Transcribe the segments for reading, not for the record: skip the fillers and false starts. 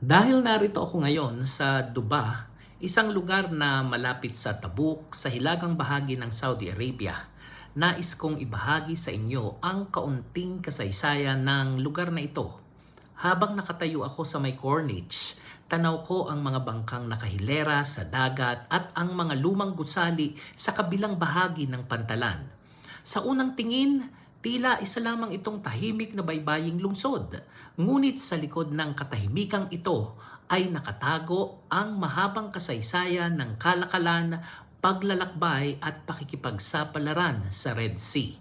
Dahil narito ako ngayon sa Dubai, isang lugar na malapit sa Tabuk sa hilagang bahagi ng Saudi Arabia, nais kong ibahagi sa inyo ang kaunting kasaysayan ng lugar na ito. Habang nakatayo ako sa may corniche, tanaw ko ang mga bangkang nakahilera sa dagat at ang mga lumang gusali sa kabilang bahagi ng pantalan. Sa unang tingin, tila isa lamang itong tahimik na baybaying lungsod. Ngunit sa likod ng katahimikang ito ay nakatago ang mahabang kasaysayan ng kalakalan, paglalakbay at pakikipagsapalaran sa Red Sea.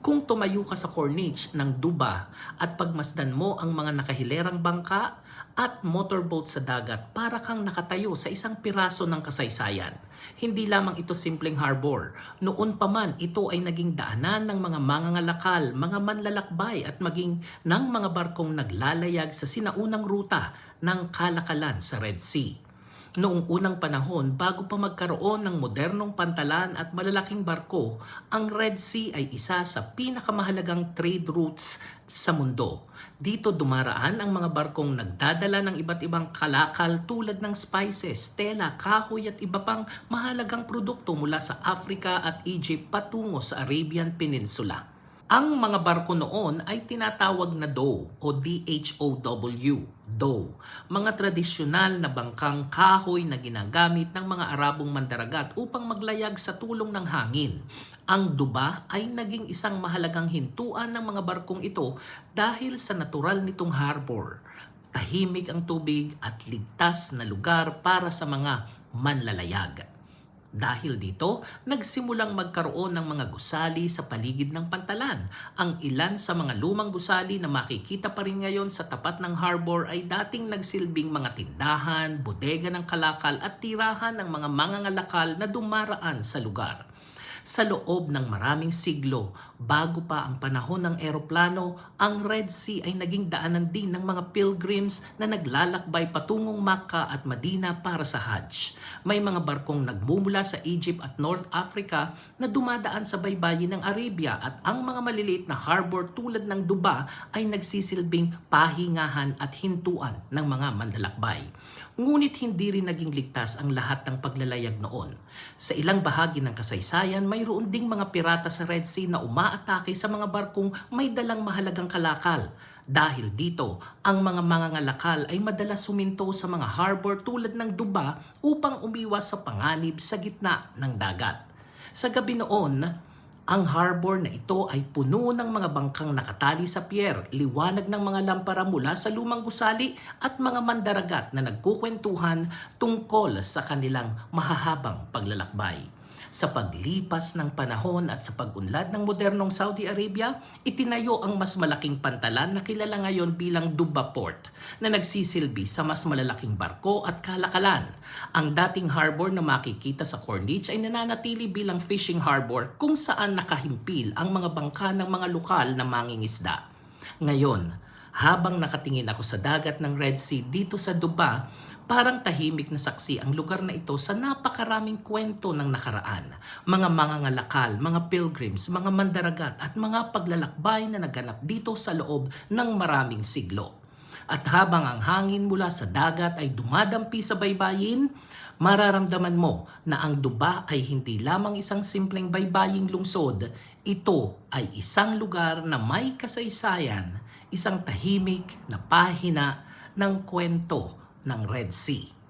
Kung tumayo ka sa corniche ng Dubai at pagmasdan mo ang mga nakahilerang bangka at motorboat sa dagat, para kang nakatayo sa isang piraso ng kasaysayan. Hindi lamang ito simpleng harbor. Noon pa man, ito ay naging daanan ng mga mangangalakal, mga manlalakbay at maging ng mga barkong naglalayag sa sinaunang ruta ng kalakalan sa Red Sea. Noong unang panahon, bago pa magkaroon ng modernong pantalan at malalaking barko, ang Red Sea ay isa sa pinakamahalagang trade routes sa mundo. Dito dumaraan ang mga barkong nagdadala ng iba't ibang kalakal tulad ng spices, tela, kahoy at iba pang mahalagang produkto mula sa Africa at Egypt patungo sa Arabian Peninsula. Ang mga barko noon ay tinatawag na dhow o DHOW, dhow. Mga tradisyonal na bangkang kahoy na ginagamit ng mga Arabong mandaragat upang maglayag sa tulong ng hangin. Ang Dubai ay naging isang mahalagang hintuan ng mga barkong ito dahil sa natural nitong harbor. Tahimik ang tubig at ligtas na lugar para sa mga manlalayag. Dahil dito, nagsimulang magkaroon ng mga gusali sa paligid ng pantalan. Ang ilan sa mga lumang gusali na makikita pa rin ngayon sa tapat ng harbor ay dating nagsilbing mga tindahan, bodega ng kalakal at tirahan ng mga mangangalakal na dumaraan sa lugar. Sa loob ng maraming siglo, bago pa ang panahon ng eroplano, ang Red Sea ay naging daanan din ng mga pilgrims na naglalakbay patungong Makkah at Medina para sa Hajj. May mga barkong nagmumula sa Egypt at North Africa na dumadaan sa baybayin ng Arabia at ang mga maliliit na harbor tulad ng Dubai ay nagsisilbing pahingahan at hintuan ng mga manlalakbay. Ngunit hindi rin naging ligtas ang lahat ng paglalayag noon. Sa ilang bahagi ng kasaysayan, mayroon ding mga pirata sa Red Sea na umaatake sa mga barkong may dalang mahalagang kalakal. Dahil dito, ang mga mangangalakal ay madalas suminto sa mga harbor tulad ng Dubai upang umiwas sa panganib sa gitna ng dagat. Sa gabi noon, ang harbor na ito ay puno ng mga bangkang nakatali sa pier, liwanag ng mga lampara mula sa lumang gusali at mga mandaragat na nagkukwentuhan tungkol sa kanilang mahahabang paglalakbay. Sa paglipas ng panahon at sa pag-unlad ng modernong Saudi Arabia, itinayo ang mas malaking pantalan na kilala ngayon bilang Dubai Port na nagsisilbi sa mas malalaking barko at kalakalan. Ang dating harbor na makikita sa corniche ay nananatili bilang fishing harbor kung saan nakahimpil ang mga bangka ng mga lokal na mangingisda. Ngayon, habang nakatingin ako sa dagat ng Red Sea dito sa Dubai, parang tahimik na saksi ang lugar na ito sa napakaraming kwento ng nakaraan. Mga mangangalakal, mga pilgrims, mga mandaragat at mga paglalakbay na naganap dito sa loob ng maraming siglo. At habang ang hangin mula sa dagat ay dumadampi sa baybayin, mararamdaman mo na ang Dubai ay hindi lamang isang simpleng baybaying lungsod. Ito ay isang lugar na may kasaysayan, isang tahimik na pahina ng kwento ng Red Sea.